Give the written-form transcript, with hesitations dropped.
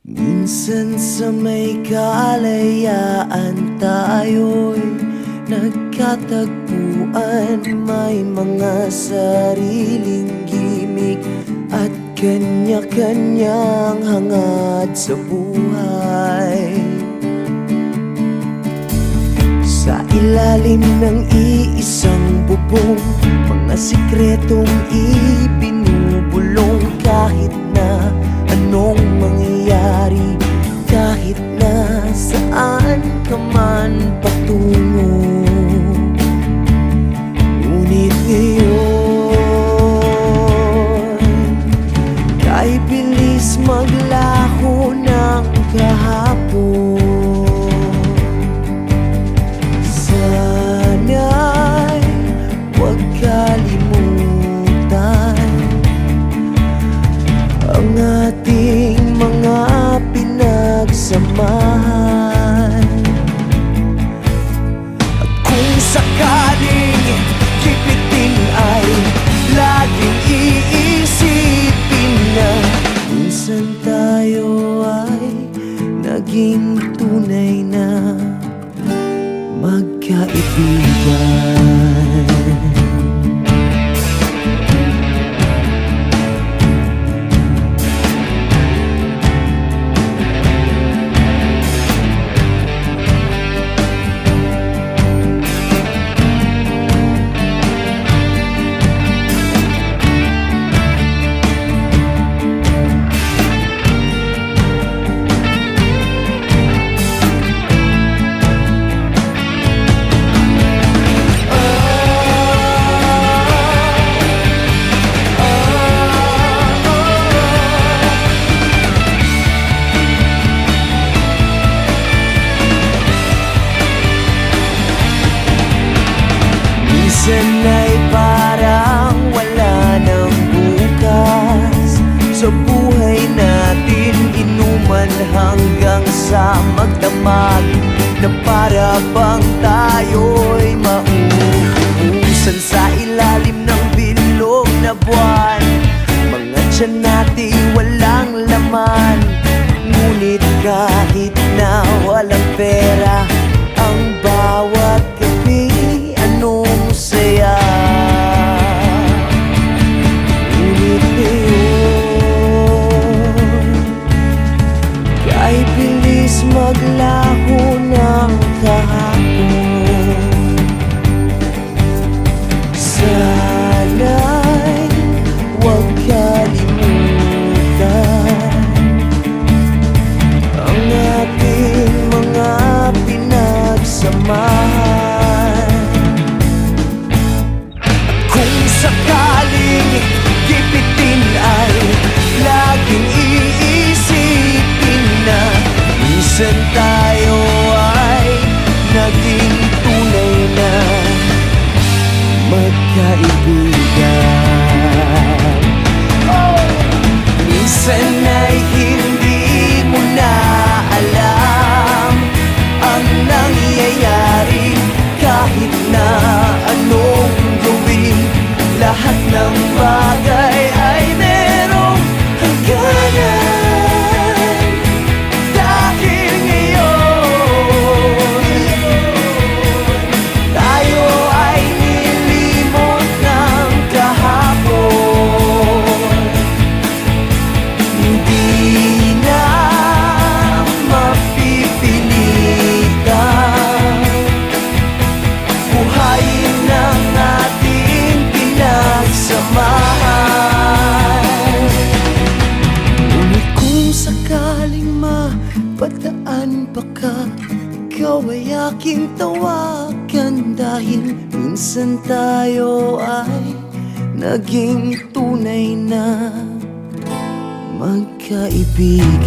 Minsan sa may kalayaan tayo'y nagkatagpuan. May mga sariling gimik at kanya-kanyang hangad sa buhay. Sa ilalim ng iisang bubong, mga sikretong ibinubulong. Kahit na anong mangyayari, kahit na saan ka man patungo, ngunit ngayon, kay bilis maglaho ng kahapon. Sana'y huwag kalimutan ang ating mga pinagsamahan. At kung sakaling kipitin ay laging iisipin na minsan tayo ay naging tunay na magkaibigan. Minsan ay parang wala ng bukas sa buhay natin. Inuman hanggang sa magdamag na para bang tayo'y mauubusan sa ilalim ng bilog na buwan. Mga tiyan natin walang laman, ngunit kahit na walang pera, ang bawat gabi anong saya. Ngunit ngayon, kay bilis maglaho ng kahapon. Sana'y huwag kalimutan ang ating mga pinagsamahan. Kung sakaling gipitin ay laging iisipin na minsan tayo ay naging tunay na magkaibigan. Minsan ay hindi mo na alam ang nangyayari, kahit na anong gawin, lahat ng bagay ay merong hangganan. Dahil ngayon, tayo ay nilimot ng kahapon. Hindi na mapipilitan buhayin ng ating pinagsamahan. Ngunit kung sakaling mapadaan pa ka, ikaw ay aking tawagan. Dahil minsan tayo ay naging tunay na magkaibigan.